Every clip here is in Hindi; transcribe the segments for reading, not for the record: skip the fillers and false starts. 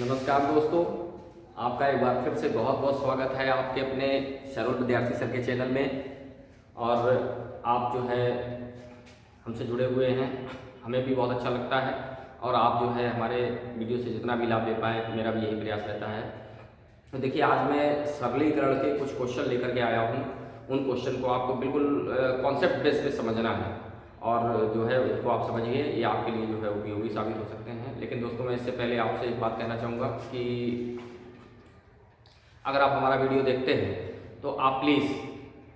नमस्कार दोस्तों, आपका एक बार फिर से बहुत बहुत स्वागत है आपके अपने शरोल विद्यार्थी सर के चैनल में। और आप जो है हमसे जुड़े हुए हैं, हमें भी बहुत अच्छा लगता है। और आप जो है हमारे वीडियो से जितना भी लाभ ले पाए, मेरा भी यही प्रयास रहता है। तो देखिए, आज मैं सरलीकरण के कुछ क्वेश्चन लेकर के आया हूँ। उन क्वेश्चन को आपको बिल्कुल कॉन्सेप्ट बेस पे समझना है और जो है उसको आप समझिए, ये आपके लिए जो है उपयोगी साबित हो सकते हैं। लेकिन दोस्तों, मैं इससे पहले आपसे एक बात कहना चाहूँगा कि अगर आप हमारा वीडियो देखते हैं तो आप प्लीज़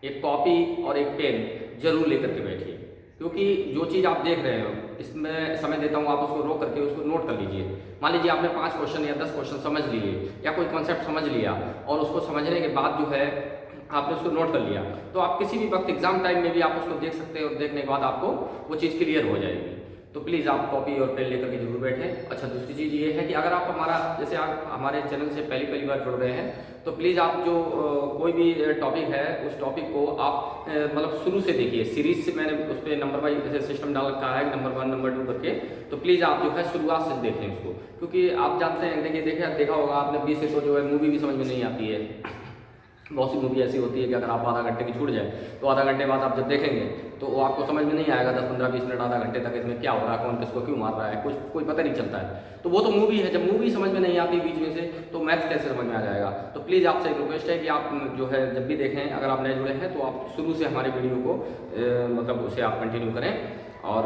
एक कॉपी और एक पेन जरूर लेकर के बैठिए, क्योंकि जो चीज़ आप देख रहे हो इसमें समय देता हूँ, आप उसको रोक करके उसको नोट कर लीजिए। मान लीजिए आपने 5 क्वेश्चन या 10 क्वेश्चन समझ लिए या कोई कॉन्सेप्ट समझ लिया, और उसको समझने के बाद जो है आपने उसको नोट कर लिया, तो आप किसी भी वक्त एग्जाम टाइम में भी आप उसको देख सकते हैं और देखने के बाद आपको वो चीज़ क्लियर हो जाएगी। तो प्लीज़ आप कॉपी और पेन लेकर के जरूर बैठें। अच्छा, दूसरी चीज़ ये है कि अगर आप हमारा जैसे आप हमारे चैनल से पहली पहली बार जुड़ रहे हैं, तो प्लीज़ आप जो कोई भी टॉपिक है उस टॉपिक को आप मतलब शुरू से देखिए। सीरीज से मैंने उस पर नंबर वाइज जैसे सिस्टम डाल रखा है, नंबर 1 नंबर 2 करके। तो प्लीज़ आप जो है शुरुआत से देखें उसको, क्योंकि आप जानते हैं, देखा होगा आपने, 20 से तो जो है मूवी भी समझ में नहीं आती है। बहुत सी मूवी ऐसी होती है कि अगर आप आधा घंटे की छूट जाए तो आधा घंटे बाद आप जब देखेंगे तो वो आपको समझ में नहीं आएगा। 10 15 20 मिनट आधा घंटे तक इसमें क्या हो रहा है, कौन किसको क्यों मार रहा है, कुछ कोई पता नहीं चलता है। तो वो तो मूवी है, जब मूवी समझ में नहीं आती बीच में से तो मैथ कैसे समझ में आ जाएगा। तो प्लीज़ आपसे एक रिक्वेस्ट है कि आप जो है जब भी देखें, अगर आप नए जुड़े हैं तो आप शुरू से हमारे वीडियो को मतलब उसे आप कंटिन्यू करें। और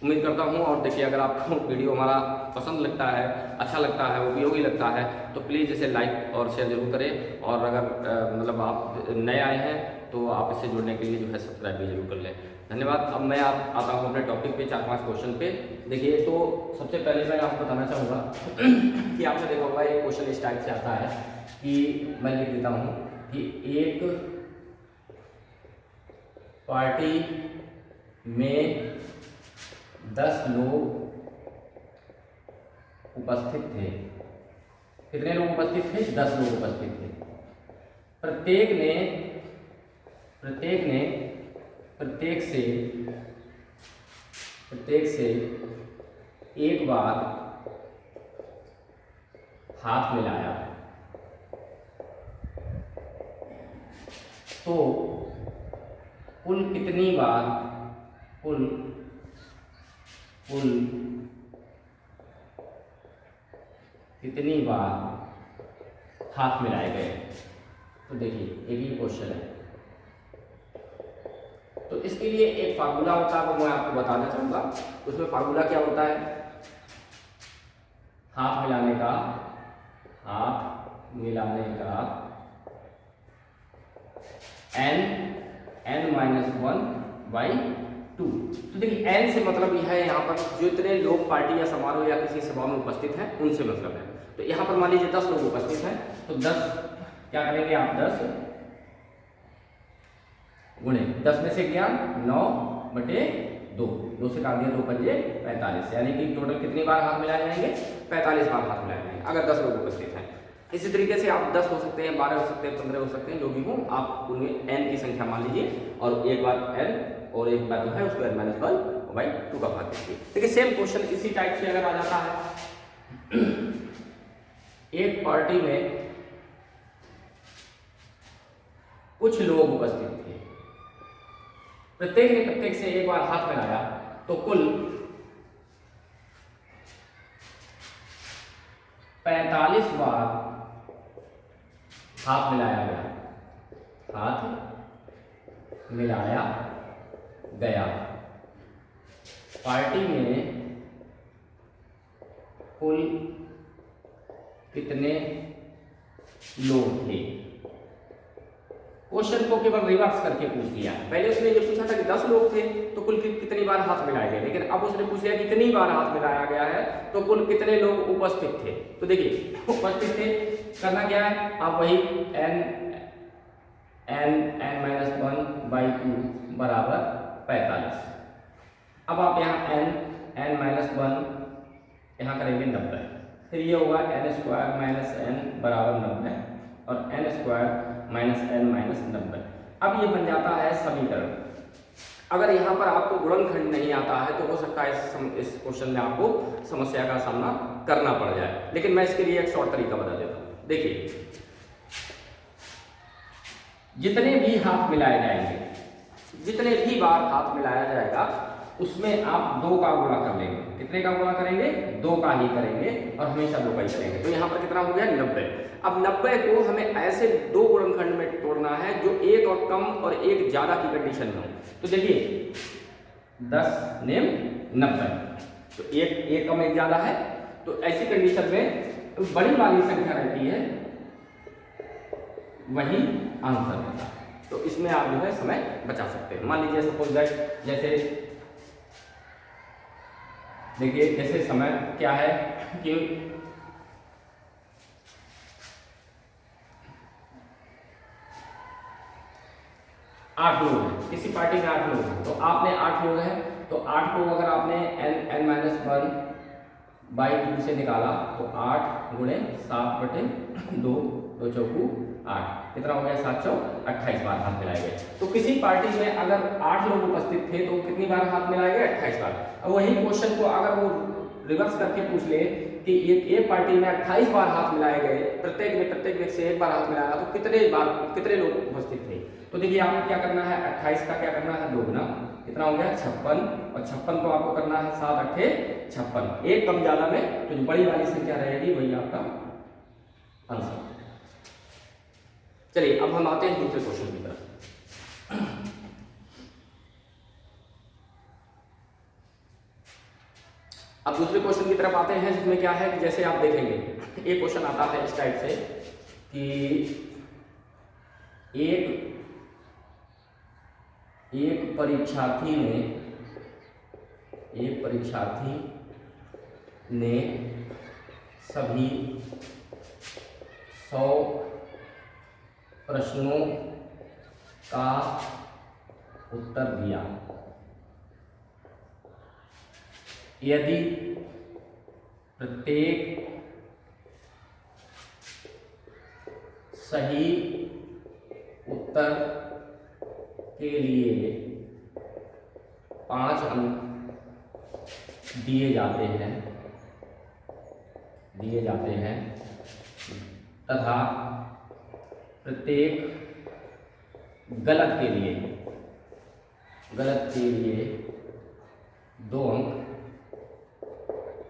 उम्मीद करता हूँ, और देखिए अगर आपको वीडियो हमारा पसंद लगता है, अच्छा लगता है, उपयोगी लगता है, तो प्लीज़ इसे लाइक और शेयर जरूर करें। और अगर मतलब आप नए आए हैं तो आप इससे जुड़ने के लिए जो है सब्सक्राइब भी जरूर कर लें। धन्यवाद। अब मैं आता हूँ अपने टॉपिक पे, 4-5 क्वेश्चन पे। देखिए, तो सबसे पहले मैं आपको बताना चाहूँगा कि आपने देखा होगा एक क्वेश्चन इस टाइप से आता है कि मैं लिख देता हूँ कि एक पार्टी में 10 लोग उपस्थित थे। कितने लोग उपस्थित थे? 10 लोग उपस्थित थे। प्रत्येक ने प्रत्येक से एक बार हाथ मिलाया, तो कुल कितनी बार हाथ मिलाए गए। तो देखिए, एक ही क्वेश्चन है, तो इसके लिए एक फार्मूला होता है, वो मैं आपको बताना चाहूंगा। उसमें फार्मूला क्या होता है? हाथ मिलाने का n-1/2। तो देखिए, n से मतलब यह है यहाँ पर जितने लोग पार्टी या समारोह या किसी सभा में उपस्थित हैं उनसे मतलब है। तो यहाँ पर मान लीजिए 10 लोग उपस्थित हैं, तो 10 क्या करेंगे आप? 10 गुणे 10 में से गया 9/2, 2 से काट दिया 2 पंजे 45, यानी कि टोटल कितनी बार हाथ मिलाए जाएंगे? 45 बार हाथ मिलाए जाएंगे अगर 10 लोग उपस्थित हैं। इसी तरीके से आप 10 हो सकते हैं, 12 हो सकते हैं, 15 हो सकते हैं, जो भी हो आप उनमें n की संख्या मान लीजिए, और एक बार n और एक बार जो है उसको n-1/2 का भाग दीजिए। देखिए, सेम क्वेश्चन इसी टाइप से अगर आ जाता है, एक पार्टी में कुछ लोग उपस्थित थे, प्रत्येक ने प्रत्येक से एक बार हाथ मिलाया, तो कुल 45 बार हाथ मिलाया गया। पार्टी में कुल कितने लोग थे? क्वेश्चन को केवल रिवर्स करके पूछ लिया। पहले उसने ये पूछा था कि 10 लोग थे तो कुल कितनी बार हाथ मिलाए गए, लेकिन अब उसने पूछ लिया कितनी बार हाथ मिलाया गया है, तो कुल कितने लोग उपस्थित थे। तो देखिए, उपस्थित थे, करना क्या है, आप वही n-1/2 बराबर 45। अब आप यहाँ n-1 यहाँ करेंगे 90, फिर ये होगा n² - n बराबर 90 और n² - n - 90। अब ये बन जाता है समीकरण अगर यहाँ पर आपको गुणनखंड नहीं आता है तो हो सकता है इस क्वेश्चन में आपको समस्या का सामना करना पड़ जाए, लेकिन मैं इसके लिए एक शॉर्ट तरीका बता देता हूँ। देखिए, जितने भी हाथ मिलाए जाएंगे, जितने भी बार हाथ मिलाया जाएगा, उसमें आप 2 का गुणा कर लेंगे। कितने का गुणा करेंगे? 2 का ही करेंगे और हमेशा 2 का ही करेंगे। तो यहाँ पर कितना हो गया? 90। अब 90 को हमें ऐसे 2 गुणनखंड में तोड़ना है जो एक और कम और एक ज्यादा की कंडीशन में हो। तो देखिए 10 नेम 90, तो एक कम एक ज्यादा है, तो ऐसी कंडीशन में बड़ी वाली संख्या रहती है वही आंसर होता है। तो इसमें आप जो है समय बचा सकते हैं। मान लीजिए सपोज दैट, जैसे देखिए, जैसे समय क्या है कि 8 लोग हैं, किसी पार्टी में 8 लोग हैं, तो आपने 8 लोग हैं, तो 8 को अगर आपने n-1/2 से निकाला तो 8 गुणे 7/2, 2 चौकू 8, कितना हो गया? 7 चौक 28 बार हाथ मिलाए गए। तो किसी पार्टी में अगर 8 लोग उपस्थित थे तो कितनी बार हाथ मिलाए गए? 28 बार। अब वही क्वेश्चन को अगर वो रिवर्स करके पूछ ले कि एक पार्टी में 28 बार हाथ मिलाए गए, प्रत्येक व्यक्ति से 1 बार हाथ मिलाया, तो कितने लोग उपस्थित थे? तो देखिए, आपको क्या करना है? 28 का क्या करना है? 2 गुना, कितना हो गया? 56, और 56 को आपको करना है 7 8 56, एक कम ज्यादा में तो जो बड़ी वाली संख्या रहेगी वही आपका आंसर। चलिए, अब हम आते हैं दूसरे क्वेश्चन की तरफ। अब दूसरे क्वेश्चन की तरफ आते हैं, जिसमें क्या है कि जैसे आप देखेंगे, एक क्वेश्चन आता है इस टाइप से कि एक परीक्षार्थी ने सभी 100 प्रश्नों का उत्तर दिया। यदि प्रत्येक सही उत्तर के लिए 5 अंक दिए जाते हैं तथा प्रत्येक गलत के लिए 2 अंक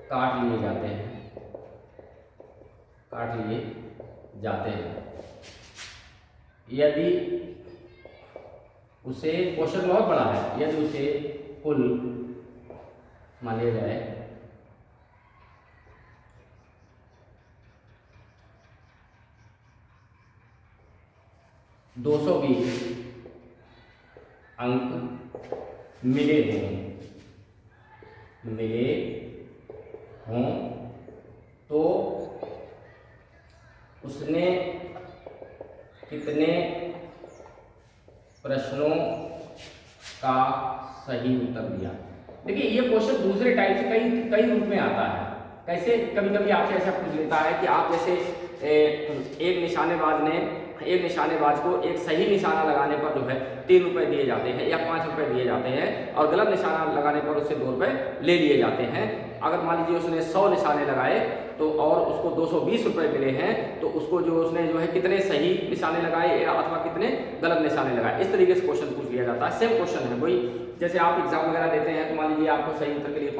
काट लिए जाते हैं। यदि उसे, क्वेश्चन बहुत बड़ा है, यदि उसे कुल मान लिया जाए 220 अंक मिले हों तो उसने कितने प्रश्नों का सही उत्तर दिया? देखिए, ये क्वेश्चन दूसरे टाइप से कई रूप में आता है। कैसे? कभी कभी आपसे ऐसा पूछ लेता है कि आप जैसे एक निशानेबाज को एक सही निशाना लगाने पर जो है 3 रुपए दिए जाते हैं या 5 रुपए दिए जाते हैं, और गलत निशाना लगाने पर उससे 2 रुपए ले लिए जाते हैं। अगर मान लीजिए उसने 100 निशाने लगाए तो और उसको 220 रुपए मिले हैं, तो उसको उसने कितने सही निशाने लगाए अथवा कितने गलत निशाने लगाए, इस तरीके से क्वेश्चन पूछ लिया जाता है। सेम क्वेश्चन है वही, जैसे आप एग्जाम वगैरह देते हैं तो मान लीजिए आपको सही उत्तर के लिए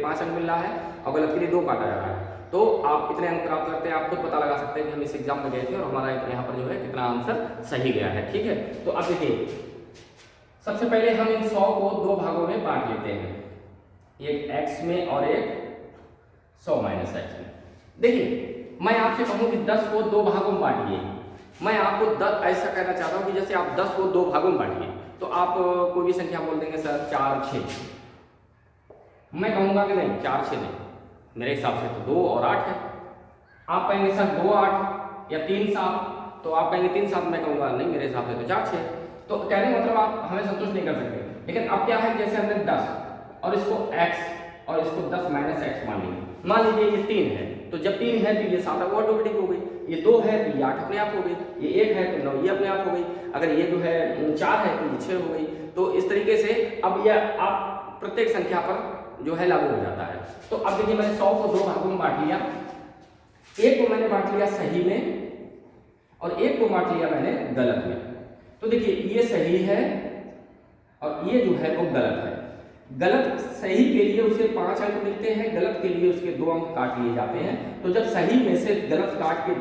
5 अंक मिल रहा है और गलत के लिए 2 काटा जा रहा है, तो आप कितने अंक प्राप्त करते हैं आप खुद पता लगा सकते हैं कि हम इस एग्जाम में गए थे और हमारा यहाँ पर कितना आंसर सही गया है। ठीक है, तो अब देखिए, सबसे पहले हम इन 100 को 2 भागों में बांट लेते हैं, एक x में और एक 100 माइनस x में। देखिए, मैं आपसे कहूं कि 10 को 2 भागों में बांटिए, मैं आपको ऐसा कहना चाहता हूं कि जैसे आप 10 को 2 भागों में बांटिए, तो आप कोई भी संख्या बोल देंगे सर 4 6, मैं कहूंगा कि नहीं 4 6 नहीं, मेरे हिसाब से तो 2 और 8 है। आप कहेंगे सर 2 8 या 3 7, तो आप कहेंगे 3 7, मैं कहूंगा नहीं मेरे हिसाब से तो 4 6। तो कहने मतलब आप हमें संतुष्ट नहीं कर सकते। लेकिन अब क्या है, जैसे हमने 10 और इसको x और इसको 10 माइनस x मान लीजिए ये 3 है, तो जब 3 है तो ये 7 ऑटोमेटिक हो गई, ये 2 है तो ये 8 अपने आप हो गई, ये 1 है तो 9 ये अपने आप हो गई, अगर ये 4 है तो ये 6 हो गई। तो इस तरीके से अब यह आप प्रत्येक संख्या पर जो है लागू हो जाता है। तो अब देखिए मैंने 100 को 2 भागों में बांट लिया, एक को मैंने बांट लिया सही में और एक को बांट लिया मैंने गलत में। तो देखिए ये सही है और ये जो है वो गलत है। गलत सही के लिए उसे 5 अंक मिलते हैं, गलत के लिए उसके 2 अंक काट लिए जाते हैं। तो जब सही में से गलत काट के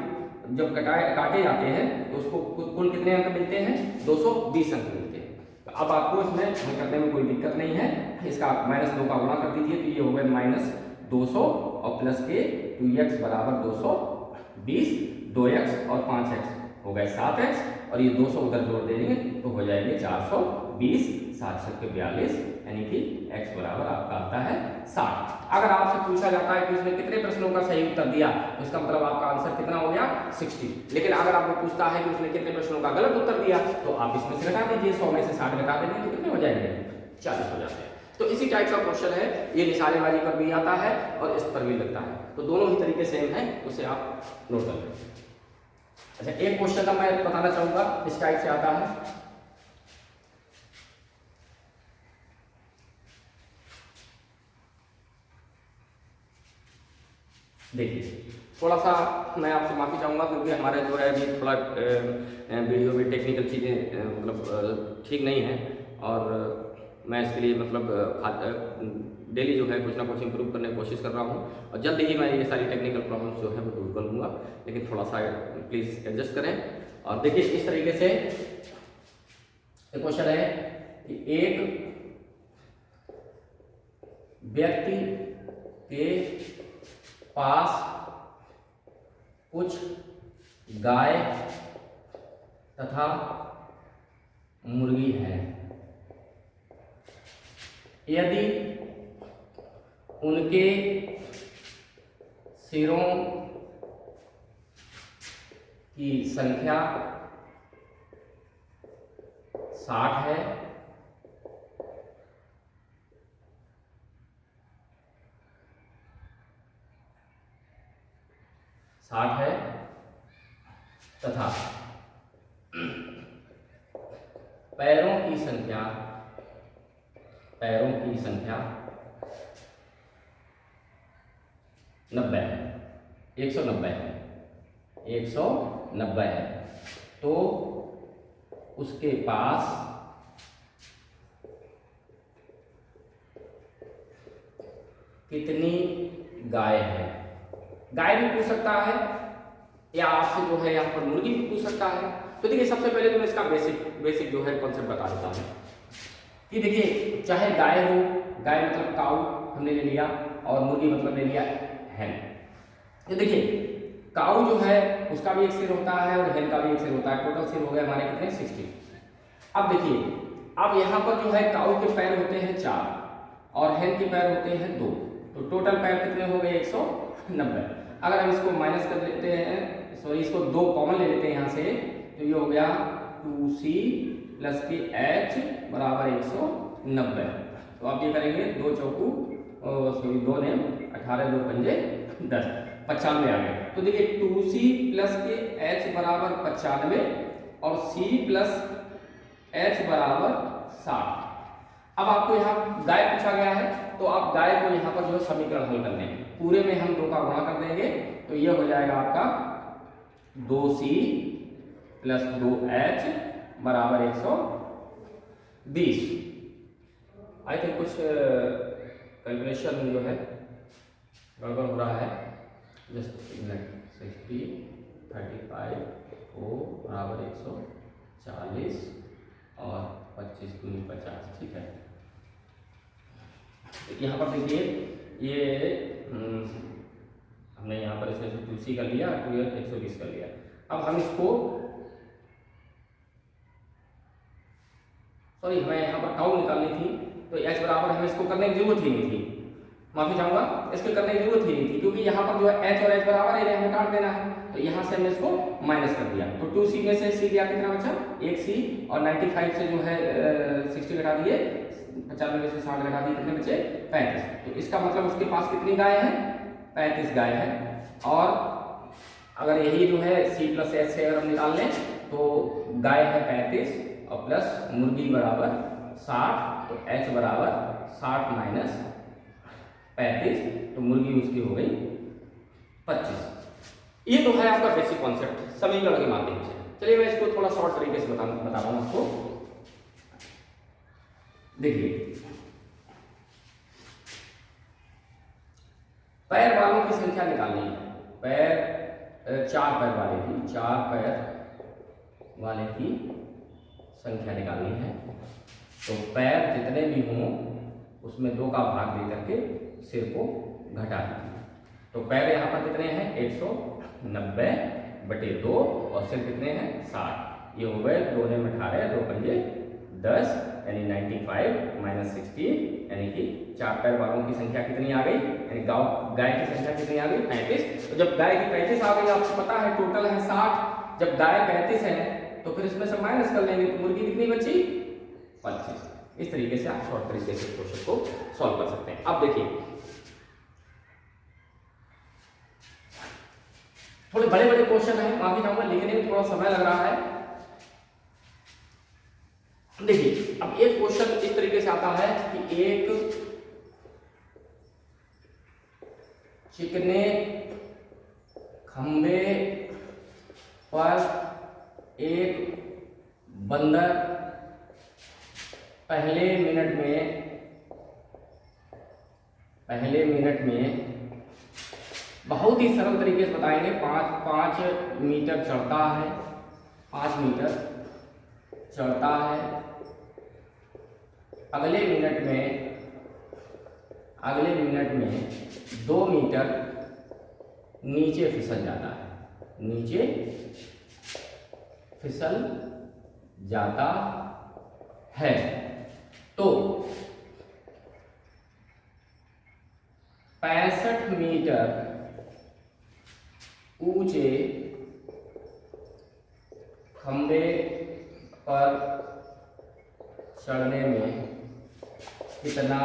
जब काटे जाते हैं तो उसको कुल कितने अंक मिलते हैं? 220 अंक मिलते हैं। तो अब आपको इसमें हल करने में कोई दिक्कत नहीं है, इसका -2 का गुणा कर दीजिए, तो ये हो गया -200 और प्लस के 2x बराबर 220, 2x और 5x हो गए 7x और ये 200 उधर जोड़ देंगे तो हो जाएंगे 420, 7 7 42, यानी कि x बराबर आपका आता है 60। अगर आपसे पूछा जाता है कि उसने कितने प्रश्नों का सही उत्तर दिया तो इसका मतलब आपका आंसर कितना हो गया? 60। लेकिन अगर आपको पूछता है कि उसने कितने प्रश्नों का गलत उत्तर दिया तो आप इसमें से घटा दीजिए, 100 में से 60 घटा देंगे तो कितने हो जाएंगे? 40 हो जाते हैं। तो इसी टाइप का क्वेश्चन है, ये निशानेबाजी पर भी आता है और इस पर भी लगता है, तो दोनों ही तरीके सेम है, उसे आप नोट कर लें। अच्छा, एक क्वेश्चन का मैं बताना चाहूंगा, इस टाइप से आता है। देखिए थोड़ा सा मैं आपसे माफी चाहूंगा क्योंकि हमारे जो है अभी थोड़ा वीडियो में टेक्निकल चीज़ें मतलब ठीक नहीं है और मैं इसके लिए मतलब डेली जो है कुछ ना कुछ इम्प्रूव करने की कोशिश कर रहा हूँ और जल्द ही मैं ये सारी टेक्निकल प्रॉब्लम्स जो है वो दूर कर लूँगा, लेकिन थोड़ा सा प्लीज़ एडजस्ट करें। और देखिए इस तरीके से क्वेश्चन है कि एक व्यक्ति के पास कुछ गाय तथा मुर्गी है, यदि उनके सिरों की संख्या 60 है तथा पैरों की संख्या 90 है, 190 है, तो उसके पास कितनी गाय है? गाय भी पूछ सकता है या आपसे जो है यहाँ पर मुर्गी भी पूछ सकता है। तो देखिए सबसे पहले तो मैं इसका बेसिक जो है कॉन्सेप्ट बता देता हूँ कि देखिए चाहे गाय हो, गाय मतलब काऊ हमने ले लिया और मुर्गी मतलब ले लिया हैन। तो देखिए काऊ जो है उसका भी एक सिर होता है और हैन का भी एक सिर होता है, टोटल सिर हो गए हमारे कितने? 60। अब देखिए अब यहाँ पर जो है काऊ के पैर होते हैं 4 और हैन के पैर होते हैं 2, तो टोटल पैर कितने हो गए? 190। अगर हम इसको माइनस कर लेते हैं, सॉरी इसको 2 कॉमन ले लेते हैं यहाँ से, तो ये हो गया 2c प्लस के h बराबर 190। तो आप ये करेंगे 2 चौकू सॉरी 2 ने 18 2 पंजे 10, 95 आ गए। तो देखिए 2c प्लस के h बराबर 95 और c प्लस h बराबर 60। अब आपको यहाँ गाय पूछा गया है तो आप गाय को यहाँ पर जो है समीकरण हल कर लेंगे, पूरे में हम 2 का गुणा कर देंगे तो ये हो जाएगा आपका 2c प्लस 2h बराबर 120। आई थिंक कुछ कैलकुलेशन जो है गड़बड़ हो रहा है, जस्ट मिनट। 60 35 को बराबर 140 और 25 दूनी 50, ठीक है। यहाँ पर देखिए ये हमने यहाँ पर इसे 2c कर लिया, 120 कर लिया। अब हम इसको सॉरी हमें यहाँ पर काऊ निकालनी थी तो h बराबर हमें इसको करने की जरूरत ही नहीं थी, माफी चाहूंगा, इसको करने की जरूरत ही नहीं थी क्योंकि यहाँ पर जो है h और h बराबर है, हमें काट देना है। तो यहाँ से हमने इसको माइनस कर दिया तो 2c में से c लिया, कितना बचा? 1c और 95 से जो है 60 घटा दिए, 95 में से 60 घटा दिए, कितने बचे? 35। तो इसका मतलब उसके पास कितनी गाय है? 35 गाय है। और अगर यही जो है c प्लस h से अगर हम निकाल लें तो गाय है 35 और प्लस मुर्गी बराबर 60, तो h बराबर 60 माइनस 35, तो मुर्गी उसकी हो गई 25। ये तो है आपका बेसिक कॉन्सेप्ट समीकरण के माध्यम से। चलिए मैं इसको थोड़ा शॉर्ट तरीके से बता रहा हूं आपको। देखिए, पैर वालों की संख्या निकालनी है। पैर 4 पैर वाले की, 4 पैर वाले की संख्या निकालनी है। तो पैर जितने भी हों उसमें 2 का भाग दे करके सिर को घटा दीजिए। तो पैर यहाँ पर कितने हैं 190/2 और सिर कितने हैं 60। ये हो गए 2 ने 18, 2 पंजे 10 यानी 95 माइनस 60 यानी कि 4 पैर वालों की संख्या कितनी आ गई, यानी गाय की संख्या कितनी आ गई 35। तो जब गाय की 35 आ गई, आपको पता है टोटल है 60, जब गाय 35 है तो फिर इसमें से माइनस कर लेंगे तो मुर्गी कितनी बची 25। इस तरीके से आप शॉर्ट तरीके से क्वेश्चन को सॉल्व कर सकते हैं। अब देखिए, थोड़े बड़े बड़े क्वेश्चन हैं, माफी चाहूंगा लिखने में थोड़ा समय लग रहा है। देखिए, अब एक क्वेश्चन इस तरीके से आता है कि एक चिकने खंबे पर एक बंदर पहले मिनट में बहुत ही सरल तरीके से बताएंगे, 5 मीटर चढ़ता है, 5 मीटर चढ़ता है, अगले मिनट में 2 मीटर नीचे फिसल जाता है, नीचे फिसल जाता है। तो 65 मीटर ऊंचे खंबे पर चढ़ने में कितना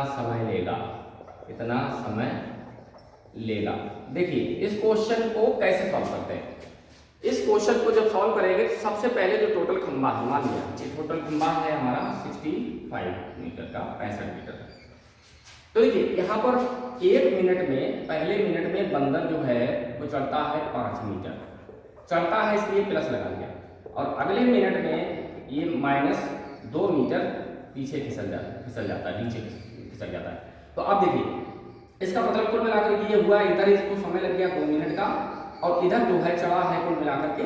समय लेगा। देखिए, इस क्वेश्चन को कैसे सॉल्व करते हैं। इस क्वेश्चन को जब सॉल्व करेंगे तो सबसे पहले जो टोटल खंबा है, मान लिया ये टोटल खंबा है हमारा 65 मीटर का, 65 मीटर का। तो देखिए, यहाँ पर पहले मिनट में बंदर जो है वो चढ़ता है 5 मीटर चढ़ता है, इसलिए प्लस लगा दिया, और अगले मिनट में ये -2 मीटर पीछे फिसल जाता है, नीचे फिसल जाता है। तो अब देखिए, इसका मतलब कुल मिलाकर ये हुआ, इधर इसको समय लग गया 2 मिनट का, और इधर जो है चढ़ा है कुल मिलाकर के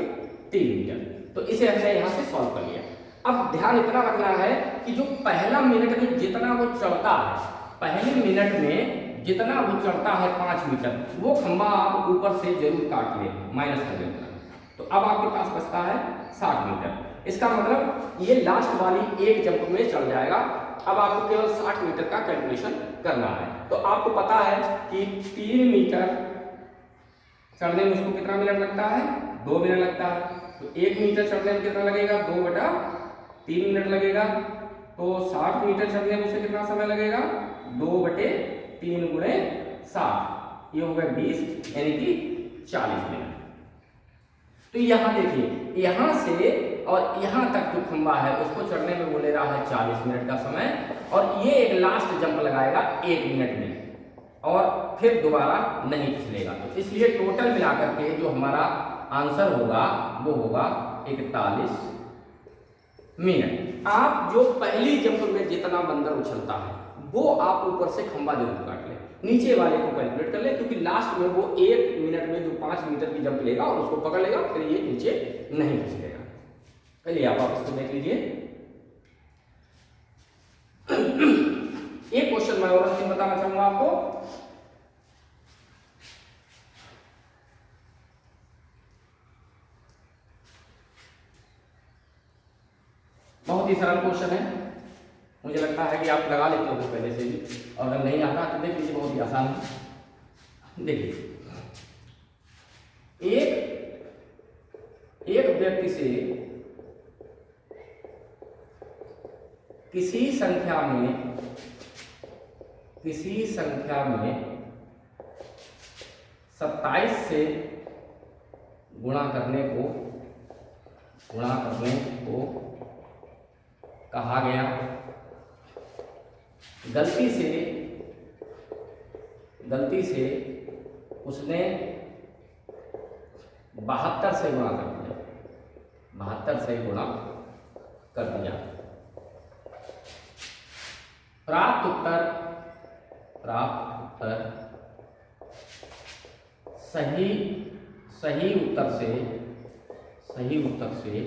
3 मीटर। तो इसे हमने यहाँ से सॉल्व कर लिया। अब ध्यान इतना रखना है कि जो पहला मिनट में जितना वो चढ़ता है, पहले मिनट में जितना वो चढ़ता है 5 मीटर, वो खंबा आप ऊपर से जरूर काट ले, माइनस कर लेना। तो अब आपके पास बचता है 60 मीटर। इसका मतलब ये लास्ट वाली एक जंप में चढ़ जाएगा। अब आपको केवल 60 मीटर का कैलकुलेशन करना है। तो आपको पता है कि 3 मीटर चढ़ने में उसको कितना मिनट लगता है, 2 मिनट लगता है। तो 1 मीटर चढ़ने में कितना लगेगा, 2/3 मिनट लगेगा। तो 60 मीटर चढ़ने में उसे कितना समय लगेगा, 2/3 गुणे 60, ये हो गया 20, यानी कि 40 मिनट। तो यहाँ देखिए, यहाँ से और यहाँ तक जो खंबा है उसको चढ़ने में वो ले रहा है 40 मिनट का समय, और ये एक लास्ट जंप लगाएगा 1 मिनट में, और फिर दोबारा नहीं फिसलेगा। तो इसलिए टोटल मिलाकर के जो हमारा आंसर होगा वो होगा 41 मिनट। आप जो पहली जंप में जितना बंदर उछलता है वो आप ऊपर से खंबा जरूर काट लें, नीचे वाले को कैलकुलेट कर ले, क्योंकि लास्ट में वो 1 मिनट में जो 5 मीटर की जंप लेगा और उसको पकड़ लेगा, फिर ये नीचे नहीं फिसलेगा। चलिए आप इसको देख लीजिए। एक क्वेश्चन मैं और बताना चाहूंगा आपको। बहुत ही सरल क्वेश्चन है, मुझे लगता है कि आप लगा लेते हो पहले से भी, और अगर नहीं आता तो देख लीजिए, बहुत ही आसान है। देखिए, एक व्यक्ति से किसी संख्या में 27 से गुणा करने को कहा गया गलती से उसने 72 से गुणा कर दिया, 72 से गुणा कर दिया। प्राप्त उत्तर सही उत्तर से